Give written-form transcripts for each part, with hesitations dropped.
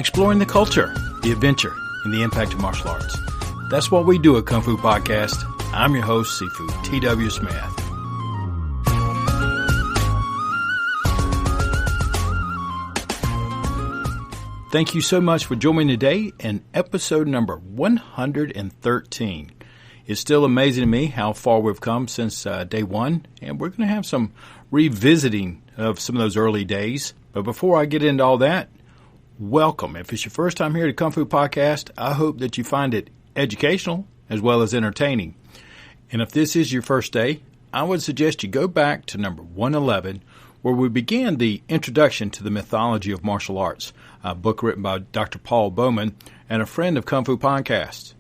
exploring the culture, the adventure, and the impact of martial arts. That's what we do at Kung Fu Podcast. I'm your host, Sifu T.W. Smith. Thank you so much for joining me today in episode number 113. It's still amazing to me how far we've come since day one, and we're going to have some revisiting of some of those early days. But before I get into all that, welcome. If it's your first time here at Kung Fu Podcast, I hope that you find it educational as well as entertaining. And if this is your first day, I would suggest you go back to number 111, where we began the introduction to the mythology of martial arts, a book written by Dr. Paul Bowman and a friend of Kung Fu Podcast.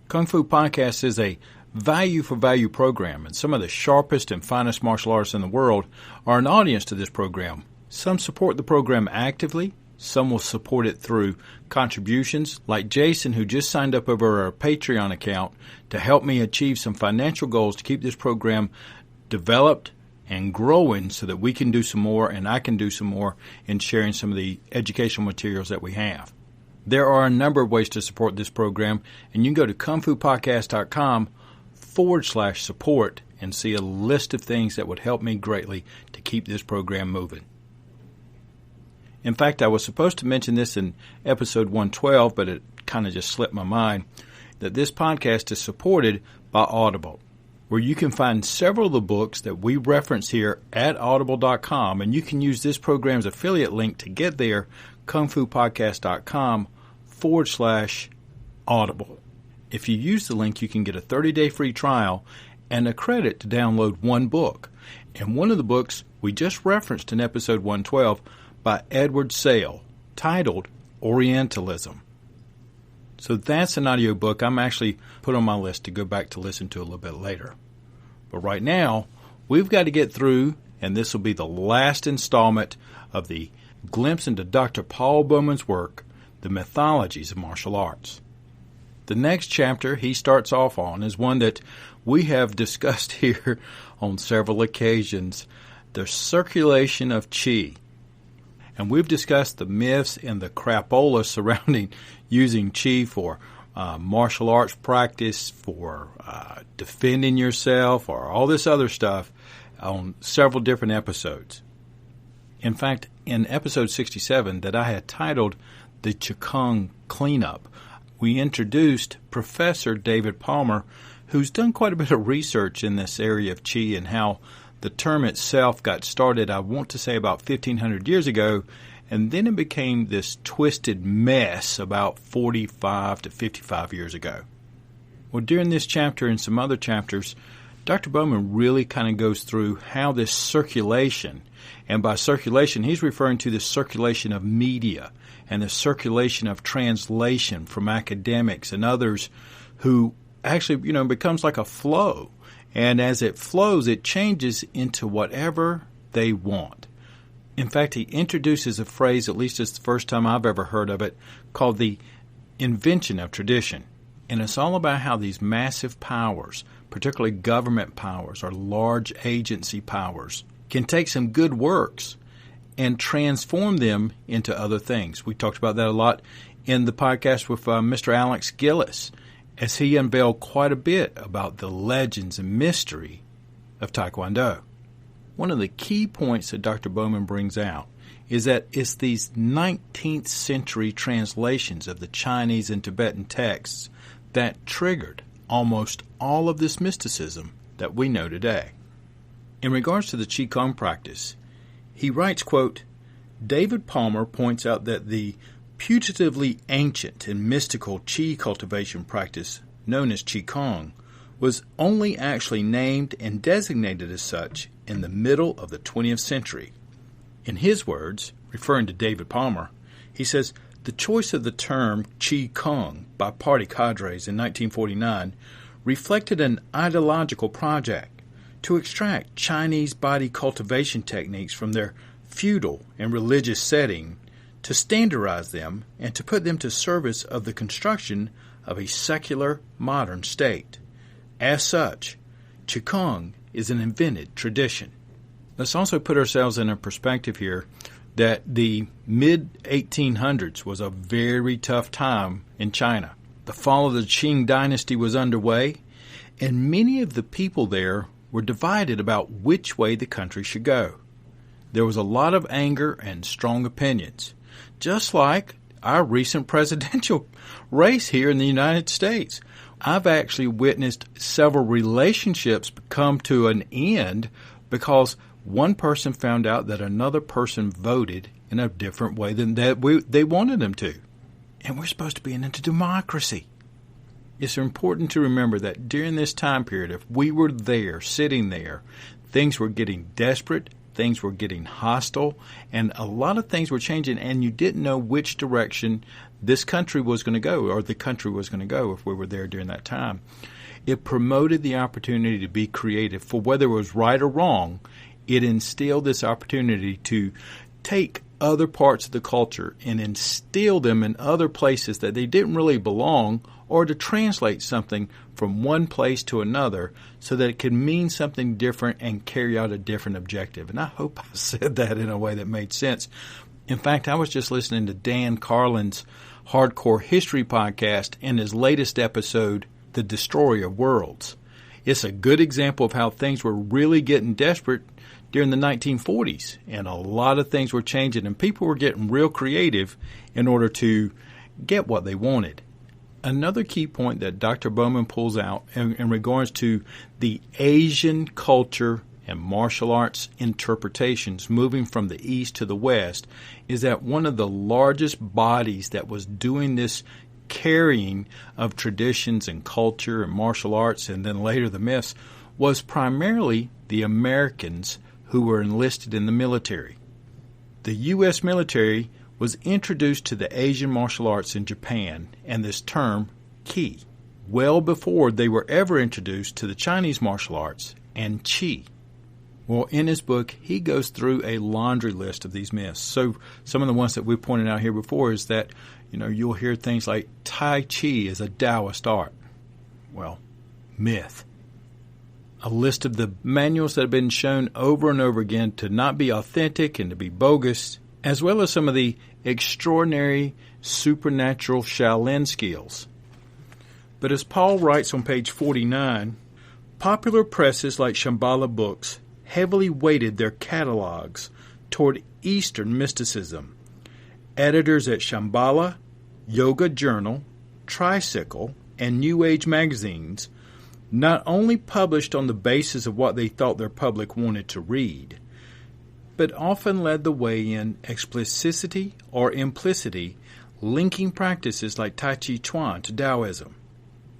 Kung Fu Podcast is a value-for-value program, and some of the sharpest and finest martial artists in the world are an audience to this program. Some support the program actively. Some will support it through contributions, like Jason, who just signed up over our Patreon account to help me achieve some financial goals to keep this program developed and growing so that we can do some more and I can do some more in sharing some of the educational materials that we have. There are a number of ways to support this program, and you can go to kungfupodcast.com/support and see a list of things that would help me greatly to keep this program moving. In fact, I was supposed to mention this in episode 112, but it kind of just slipped my mind, that this podcast is supported by Audible, where you can find several of the books that we reference here at audible.com, and you can use this program's affiliate link to get there, kungfupodcast.com/audible. If you use the link, you can get a 30-day free trial and a credit to download one book. And one of the books we just referenced in episode 112 by Edward Sale, titled Orientalism. So that's an audiobook I'm actually put on my list to go back to listen to a little bit later. But right now, we've got to get through, and this will be the last installment of the glimpse into Dr. Paul Bowman's work, The Mythologies of Martial Arts. The next chapter he starts off on is one that we have discussed here on several occasions, the circulation of Qi. And we've discussed the myths and the crapola surrounding using Qi for martial arts practice, for defending yourself, or all this other stuff on several different episodes. In fact, in episode 67 that I had titled The Qigong Cleanup, we introduced Professor David Palmer, who's done quite a bit of research in this area of Qi and how the term itself got started, I want to say, about 1,500 years ago, and then it became this twisted mess about 45 to 55 years ago. Well, during this chapter and some other chapters, Dr. Bowman really kind of goes through how this circulation, and by circulation, he's referring to the circulation of media and the circulation of translation from academics and others who actually, becomes like a flow. And as it flows, it changes into whatever they want. In fact, he introduces a phrase, at least it's the first time I've ever heard of it, called the invention of tradition. And it's all about how these massive powers, particularly government powers or large agency powers, can take some good works and transform them into other things. We talked about that a lot in the podcast with Mr. Alex Gillis, as he unveiled quite a bit about the legends and mystery of Taekwondo. One of the key points that Dr. Bowman brings out is that it's these 19th century translations of the Chinese and Tibetan texts that triggered almost all of this mysticism that we know today. In regards to the Qigong practice, he writes, quote, David Palmer points out that the putatively ancient and mystical Qi cultivation practice known as Qigong was only actually named and designated as such in the middle of the 20th century. In his words, referring to David Palmer, he says, the choice of the term Qigong by party cadres in 1949 reflected an ideological project to extract Chinese body cultivation techniques from their feudal and religious setting, to standardize them and to put them to service of the construction of a secular modern state. As such, Qigong is an invented tradition. Let's also put ourselves in a perspective here that the mid-1800s was a very tough time in China. The fall of the Qing dynasty was underway, and many of the people there were divided about which way the country should go. There was a lot of anger and strong opinions, just like our recent presidential race here in the United States. I've actually witnessed several relationships come to an end because one person found out that another person voted in a different way than they wanted them to. And we're supposed to be in a democracy. It's important to remember that during this time period, if we were there, sitting there, things were getting desperate, things were getting hostile, and a lot of things were changing, and you didn't know which direction this country was going to go, or the country was going to go if we were there during that time. It promoted the opportunity to be creative. For whether it was right or wrong, it instilled this opportunity to take other parts of the culture and instill them in other places that they didn't really belong, or to translate something from one place to another so that it could mean something different and carry out a different objective. And I hope I said that in a way that made sense. In fact, I was just listening to Dan Carlin's Hardcore History podcast in his latest episode, The Destroyer of Worlds. It's a good example of how things were really getting desperate during the 1940s, and a lot of things were changing, and people were getting real creative in order to get what they wanted. Another key point that Dr. Bowman pulls out in regards to the Asian culture and martial arts interpretations moving from the East to the West is that one of the largest bodies that was doing this carrying of traditions and culture and martial arts, and then later the myths, was primarily the Americans who were enlisted in the military. The U.S. military was introduced to the Asian martial arts in Japan, and this term, Ki, well before they were ever introduced to the Chinese martial arts and Qi. Well, in his book, he goes through a laundry list of these myths. So some of the ones that we pointed out here before is that, you'll hear things like Tai Chi is a Taoist art. Well, myth. A list of the manuals that have been shown over and over again to not be authentic and to be bogus, as well as some of the extraordinary supernatural Shaolin skills. But as Paul writes on page 49, popular presses like Shambhala Books heavily weighted their catalogs toward Eastern mysticism. Editors at Shambhala, Yoga Journal, Tricycle, and New Age magazines not only published on the basis of what they thought their public wanted to read, but often led the way in explicitity or implicity, linking practices like Tai Chi Chuan to Taoism.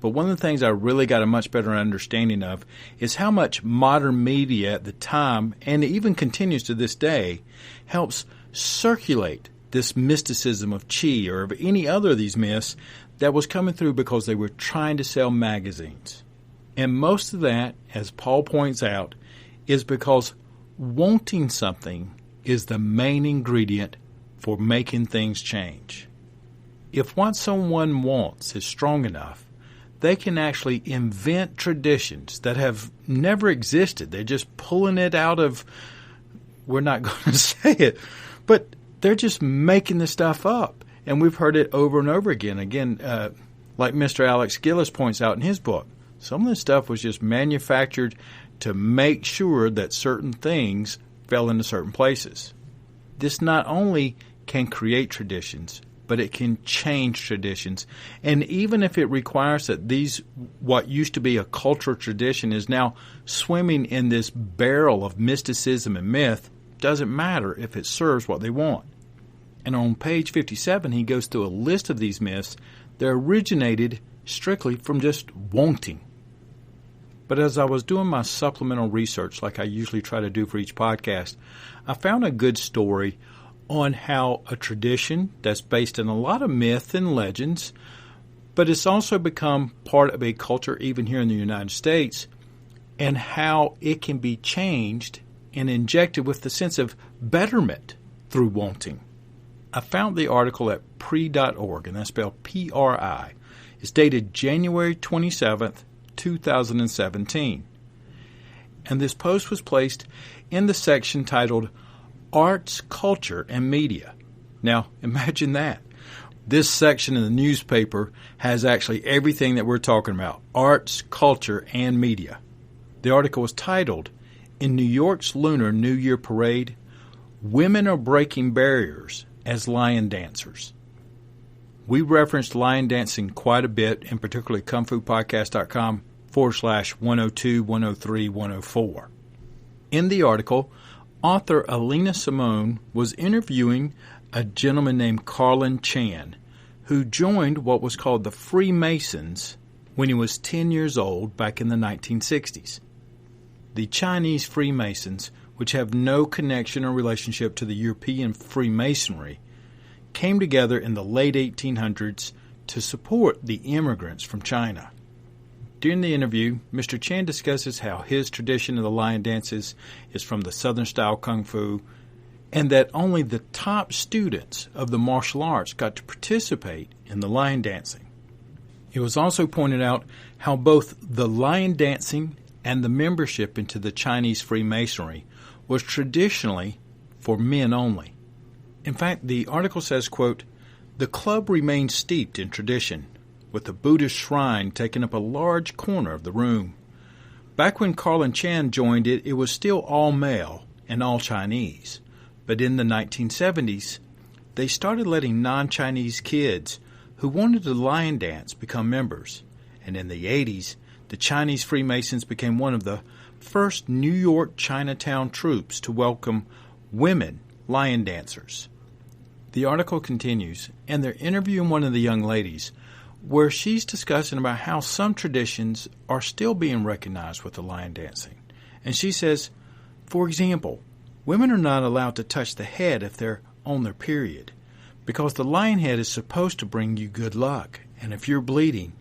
But one of the things I really got a much better understanding of is how much modern media at the time, and even continues to this day, helps circulate this mysticism of Qi or of any other of these myths that was coming through because they were trying to sell magazines. And most of that, as Paul points out, is because wanting something is the main ingredient for making things change. If what someone wants is strong enough, they can actually invent traditions that have never existed. They're just pulling it out of, we're not going to say it, but they're just making this stuff up. And we've heard it over and over again. Again, like Mr. Alex Gillis points out in his book, some of this stuff was just manufactured to make sure that certain things fell into certain places. This not only can create traditions, but it can change traditions. And even if it requires that what used to be a cultural tradition is now swimming in this barrel of mysticism and myth, doesn't matter if it serves what they want. And on page 57, he goes through a list of these myths that originated strictly from just wanting. But as I was doing my supplemental research, like I usually try to do for each podcast, I found a good story on how a tradition that's based in a lot of myth and legends, but it's also become part of a culture even here in the United States, and how it can be changed and injected with the sense of betterment through wanting. I found the article at pri.org, and that's spelled P-R-I. It's dated January 27th, 2017. And this post was placed in the section titled arts, culture, and media. Now, imagine that. This section of the newspaper has actually everything that we're talking about: arts, culture, and media. The article was titled, "In New York's Lunar New Year Parade, Women Are Breaking Barriers as Lion Dancers." We referenced lion dancing quite a bit, in particular kungfupodcast.com/102, 103, 104. In the article, author Alina Simone was interviewing a gentleman named Carlin Chan, who joined what was called the Freemasons when he was 10 years old back in the 1960s. The Chinese Freemasons, which have no connection or relationship to the European Freemasonry, came together in the late 1800s to support the immigrants from China. During the interview, Mr. Chan discusses how his tradition of the lion dances is from the Southern-style Kung Fu, and that only the top students of the martial arts got to participate in the lion dancing. It was also pointed out how both the lion dancing and the membership into the Chinese Freemasonry was traditionally for men only. In fact, the article says, quote, "The club remained steeped in tradition, with the Buddhist shrine taking up a large corner of the room. Back when Carlin Chan joined it, it was still all male and all Chinese. But in the 1970s, they started letting non-Chinese kids who wanted to lion dance become members. And in the 80s, the Chinese Freemasons became one of the first New York Chinatown troops to welcome women lion dancers." The article continues, and they're interviewing one of the young ladies, where she's discussing about how some traditions are still being recognized with the lion dancing. And she says, for example, women are not allowed to touch the head if they're on their period, because the lion head is supposed to bring you good luck, and if you're bleeding,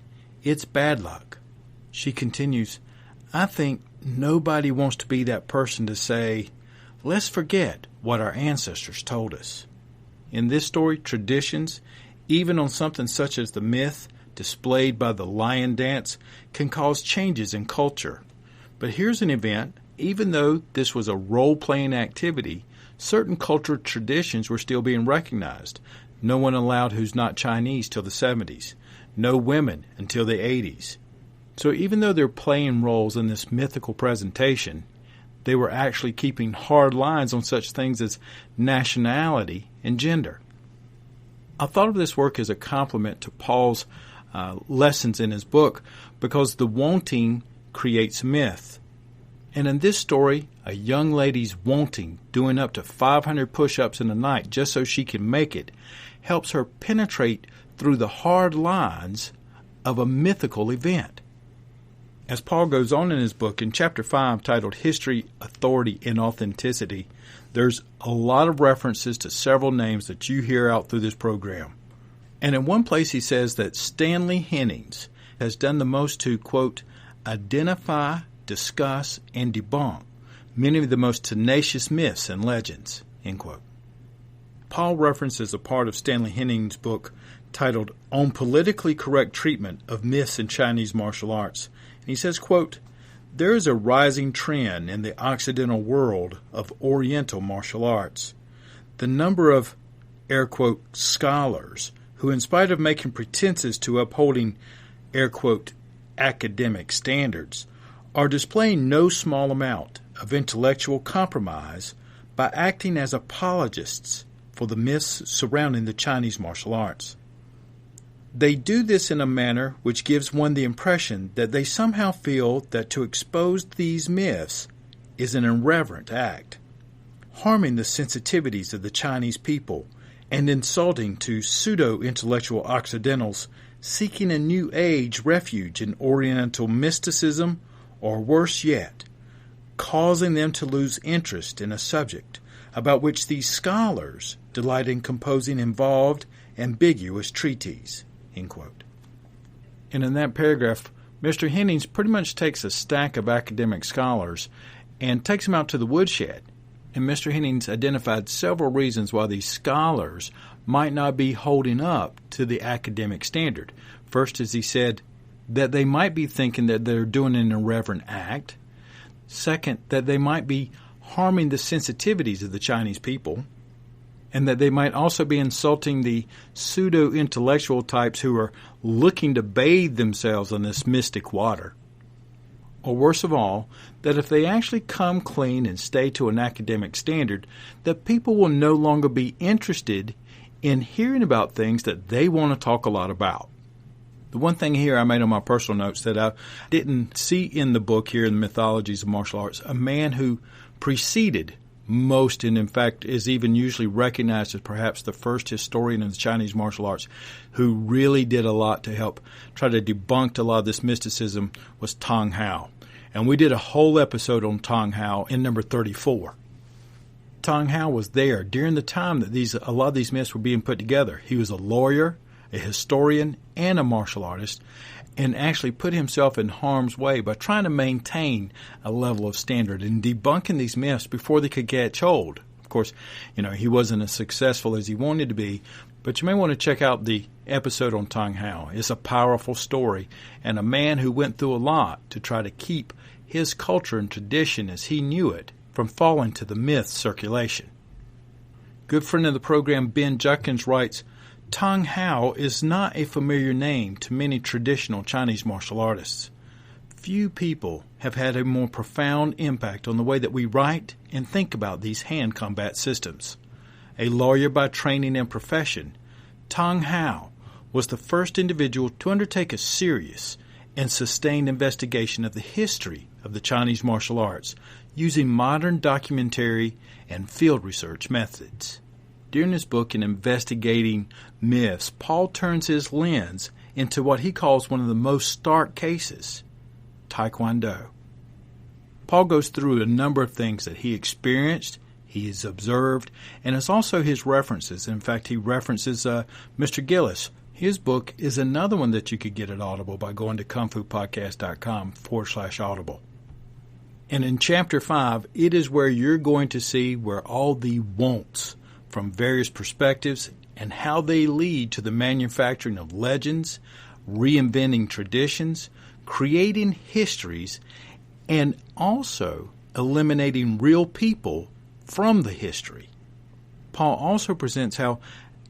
it's bad luck. She continues, "I think nobody wants to be that person to say, let's forget what our ancestors told us." In this story, traditions, even on something such as the myth displayed by the lion dance, can cause changes in culture. But here's an event. Even though this was a role-playing activity, certain cultural traditions were still being recognized. No one allowed who's not Chinese till the 70s. No women until the 80s. So even though they're playing roles in this mythical presentation, they were actually keeping hard lines on such things as nationality and gender. I thought of this work as a compliment to Paul's lessons in his book, because the wanting creates myth. And in this story, a young lady's wanting, doing up to 500 push-ups in a night just so she can make it, helps her penetrate through the hard lines of a mythical event. As Paul goes on in his book, in chapter 5, titled History, Authority, and Authenticity, there's a lot of references to several names that you hear out through this program. And in one place he says that Stanley Hennings has done the most to, quote, identify, discuss, and debunk many of the most tenacious myths and legends, end quote. Paul references a part of Stanley Hennings' book titled On Politically Correct Treatment of Myths in Chinese Martial Arts. And he says, quote, "There is a rising trend in the Occidental world of Oriental martial arts. The number of, air quote, scholars who, in spite of making pretenses to upholding, air quote, academic standards, are displaying no small amount of intellectual compromise by acting as apologists for the myths surrounding the Chinese martial arts. They do this in a manner which gives one the impression that they somehow feel that to expose these myths is an irreverent act, harming the sensitivities of the Chinese people and insulting to pseudo-intellectual Occidentals seeking a new age refuge in Oriental mysticism, or worse yet, causing them to lose interest in a subject about which these scholars delight in composing involved, ambiguous treatises." End quote. And in that paragraph, Mr. Hennings pretty much takes a stack of academic scholars and takes them out to the woodshed. And Mr. Hennings identified several reasons why these scholars might not be holding up to the academic standard. First, as he said, that they might be thinking that they're doing an irreverent act. Second, that they might be harming the sensitivities of the Chinese people, and that they might also be insulting the pseudo-intellectual types who are looking to bathe themselves in this mystic water. Or worse of all, that if they actually come clean and stay to an academic standard, that people will no longer be interested in hearing about things that they want to talk a lot about. The one thing here I made on my personal notes that I didn't see in the book here in the Mythologies of Martial Arts, a man who preceded most, and in fact is even usually recognized as perhaps the first historian of the Chinese martial arts, who really did a lot to help try to debunk a lot of this mysticism, was Tong Hao. And we did a whole episode on Tong Hao in number 34. Tong Hao was there during the time that a lot of these myths were being put together. He was a lawyer, a historian, and a martial artist, and actually put himself in harm's way by trying to maintain a level of standard and debunking these myths before they could catch hold. Of course, he wasn't as successful as he wanted to be, but you may want to check out the episode on Tong Hao. It's a powerful story, and a man who went through a lot to try to keep his culture and tradition as he knew it from falling to the myth circulation. Good friend of the program, Ben Judkins, writes, Tong Hao is not a familiar name to many traditional Chinese martial artists. Few people have had a more profound impact on the way that we write and think about these hand combat systems. A lawyer by training and profession, Tong Hao was the first individual to undertake a serious and sustained investigation of the history of the Chinese martial arts using modern documentary and field research methods. During his book in investigating myths, Paul turns his lens into what he calls one of the most stark cases, Taekwondo. Paul goes through a number of things that he experienced, he has observed, and it's also his references. In fact, he references Mr. Gillis. His book is another one that you could get at Audible by going to kungfupodcast.com/Audible. And in Chapter 5, it is where you're going to see where all the wants from various perspectives and how they lead to the manufacturing of legends, reinventing traditions, creating histories, and also eliminating real people from the history. Paul also presents how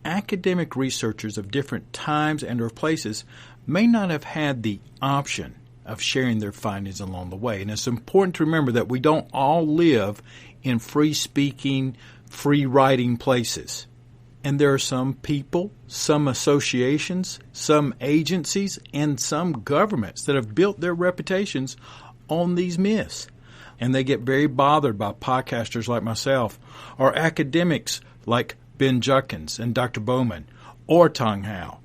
academic researchers of different times and or places may not have had the option of sharing their findings along the way. And it's important to remember that we don't all live in free-speaking, free-writing places. And there are some people, some associations, some agencies, and some governments that have built their reputations on these myths. And they get very bothered by podcasters like myself, or academics like Ben Judkins and Dr. Bowman, or Tong Hao.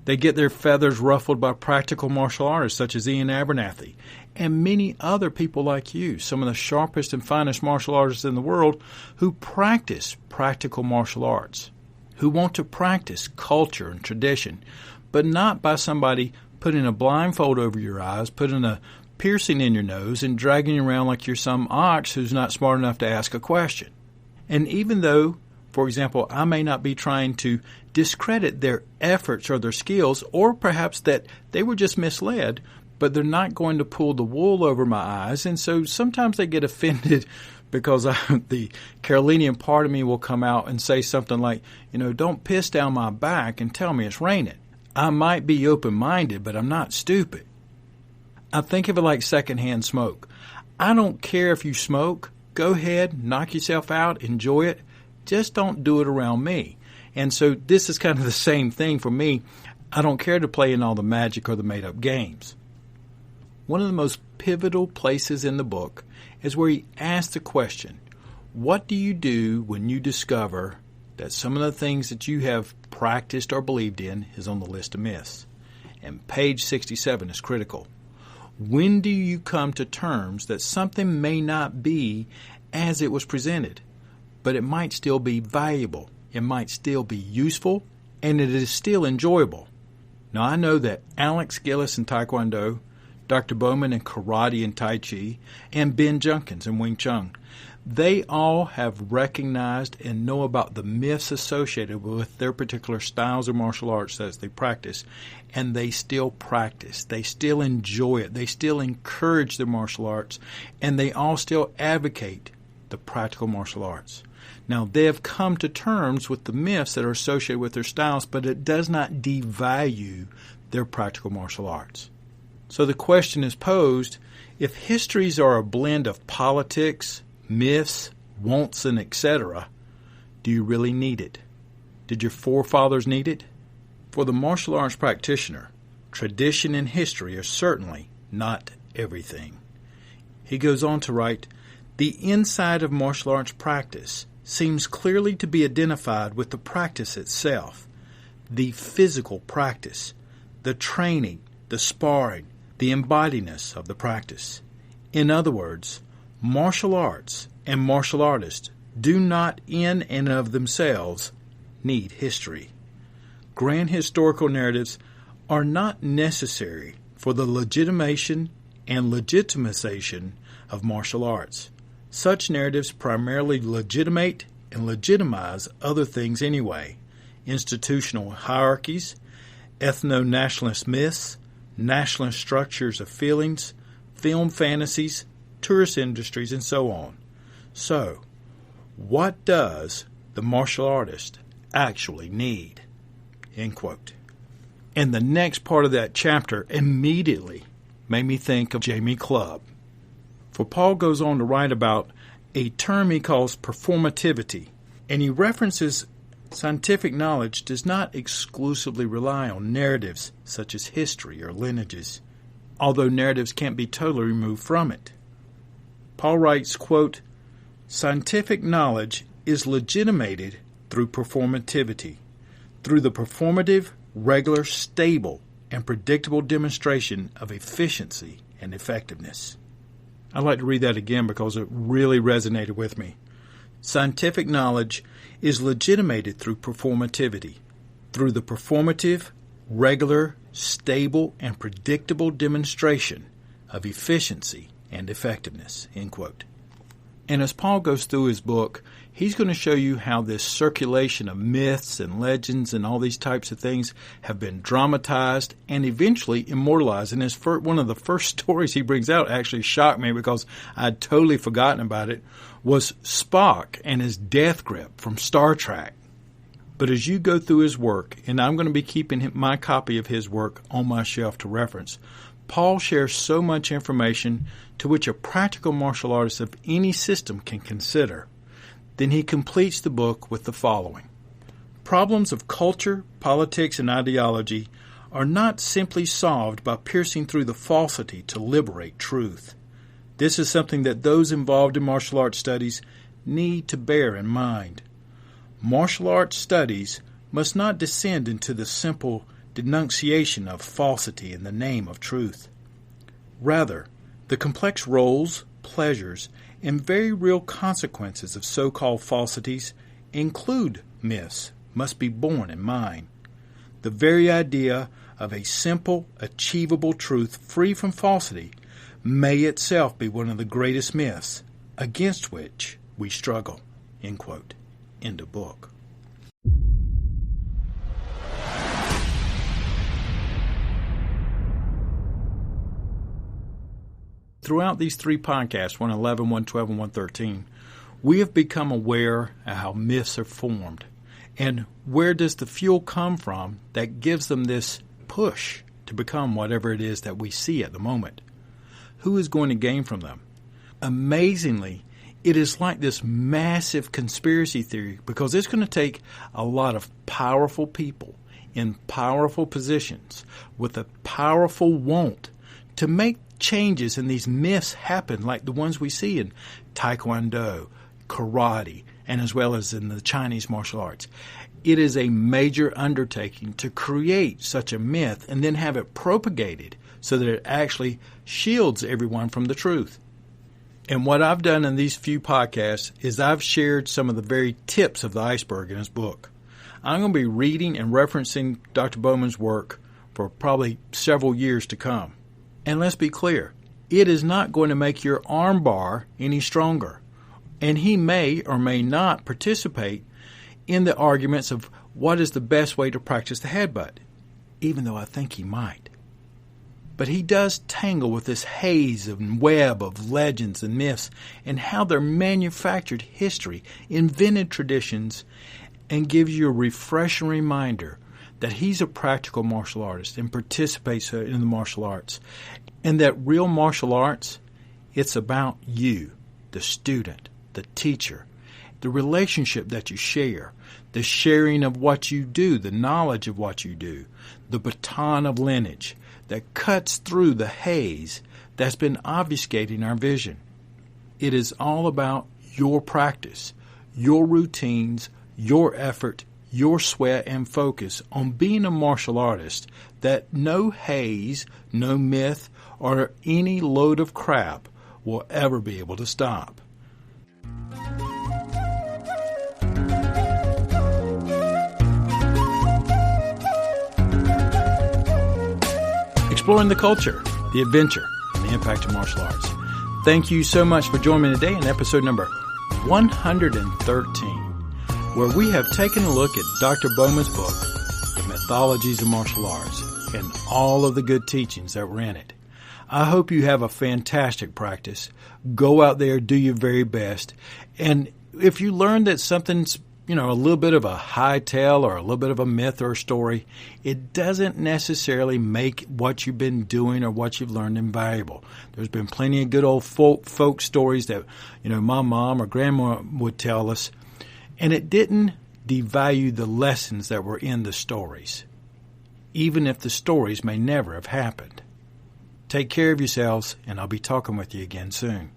They get their feathers ruffled by practical martial artists such as Ian Abernathy and many other people like you, some of the sharpest and finest martial artists in the world who practice practical martial arts, who want to practice culture and tradition, but not by somebody putting a blindfold over your eyes, putting a piercing in your nose, and dragging you around like you're some ox who's not smart enough to ask a question. And even though, for example, I may not be trying to discredit their efforts or their skills, or perhaps that they were just misled, but they're not going to pull the wool over my eyes. And so sometimes they get offended because the Carolinian part of me will come out and say something like, don't piss down my back and tell me it's raining. I might be open-minded, but I'm not stupid. I think of it like secondhand smoke. I don't care if you smoke. Go ahead, knock yourself out, enjoy it. Just don't do it around me. And so this is kind of the same thing for me. I don't care to play in all the magic or the made-up games. One of the most pivotal places in the book is where he asks the question, what do you do when you discover that some of the things that you have practiced or believed in is on the list of myths? And page 67 is critical. When do you come to terms that something may not be as it was presented, but it might still be valuable, it might still be useful, and it is still enjoyable? Now, I know that Alex Gillis in Taekwondo, Dr. Bowman in Karate and Tai Chi, and Ben Judkins in Wing Chun, they all have recognized and know about the myths associated with their particular styles of martial arts as they practice, and they still practice. They still enjoy it. They still encourage their martial arts, and they all still advocate the practical martial arts. Now, they have come to terms with the myths that are associated with their styles, but it does not devalue their practical martial arts. So the question is posed, if histories are a blend of politics, myths, wants, and etc., do you really need it? Did your forefathers need it? For the martial arts practitioner, tradition and history are certainly not everything. He goes on to write, the inside of martial arts practice seems clearly to be identified with the practice itself, the physical practice, the training, the sparring, the embodiness of the practice. In other words, martial arts and martial artists do not in and of themselves need history. Grand historical narratives are not necessary for the legitimation and legitimization of martial arts. Such narratives primarily legitimate and legitimize other things anyway: institutional hierarchies, ethno-nationalist myths, nationalist structures of feelings, film fantasies, tourist industries, and so on. So, what does the martial artist actually need? End quote. And the next part of that chapter immediately made me think of Jamie Clubb. For Paul goes on to write about a term he calls performativity, and he references scientific knowledge does not exclusively rely on narratives such as history or lineages, although narratives can't be totally removed from it. Paul writes, quote, scientific knowledge is legitimated through performativity, through the performative, regular, stable, and predictable demonstration of efficiency and effectiveness. I'd like to read that again because it really resonated with me. Scientific knowledge is legitimated through performativity, through the performative, regular, stable, and predictable demonstration of efficiency and effectiveness. End quote. And as Paul goes through his book, he's going to show you how this circulation of myths and legends and all these types of things have been dramatized and eventually immortalized. And one of the first stories he brings out actually shocked me because I'd totally forgotten about it, was Spock and his death grip from Star Trek. But as you go through his work, and I'm going to be keeping my copy of his work on my shelf to reference, Paul shares so much information to which a practical martial artist of any system can consider. Then he completes the book with the following. Problems of culture, politics, and ideology are not simply solved by piercing through the falsity to liberate truth. This is something that those involved in martial arts studies need to bear in mind. Martial arts studies must not descend into the simple denunciation of falsity in the name of truth. Rather, the complex roles, pleasures, and very real consequences of so-called falsities include myths must be borne in mind. The very idea of a simple, achievable truth free from falsity may itself be one of the greatest myths against which we struggle. End quote. End of book. Throughout these three podcasts, 111, 112, and 113, we have become aware of how myths are formed and where does the fuel come from that gives them this push to become whatever it is that we see at the moment. Who is going to gain from them? Amazingly, it is like this massive conspiracy theory because it's going to take a lot of powerful people in powerful positions with a powerful want to make changes in these myths happen like the ones we see in Taekwondo, karate, and as well as in the Chinese martial arts. It is a major undertaking to create such a myth and then have it propagated so that it actually shields everyone from the truth. And what I've done in these few podcasts is I've shared some of the very tips of the iceberg in his book. I'm going to be reading and referencing Dr. Bowman's work for probably several years to come. And let's be clear, it is not going to make your arm bar any stronger. And he may or may not participate in the arguments of what is the best way to practice the headbutt, even though I think he might. But he does tangle with this haze and web of legends and myths and how they're manufactured history, invented traditions, and gives you a refreshing reminder that he's a practical martial artist and participates in the martial arts. And that real martial arts, it's about you, the student, the teacher, the relationship that you share, the sharing of what you do, the knowledge of what you do, the baton of lineage that cuts through the haze that's been obfuscating our vision. It is all about your practice, your routines, your effort, your sweat and focus on being a martial artist that no haze, no myth, or any load of crap will ever be able to stop. Exploring the culture, the adventure, and the impact of martial arts. Thank you so much for joining me today in episode number 113, where we have taken a look at Dr. Bowman's book, The Mythologies of Martial Arts, and all of the good teachings that were in it. I hope you have a fantastic practice. Go out there, do your very best. And if you learn that something's a little bit of a high tale or a little bit of a myth or a story, it doesn't necessarily make what you've been doing or what you've learned invaluable. There's been plenty of good old folk stories that, my mom or grandma would tell us, and it didn't devalue the lessons that were in the stories, even if the stories may never have happened. Take care of yourselves, and I'll be talking with you again soon.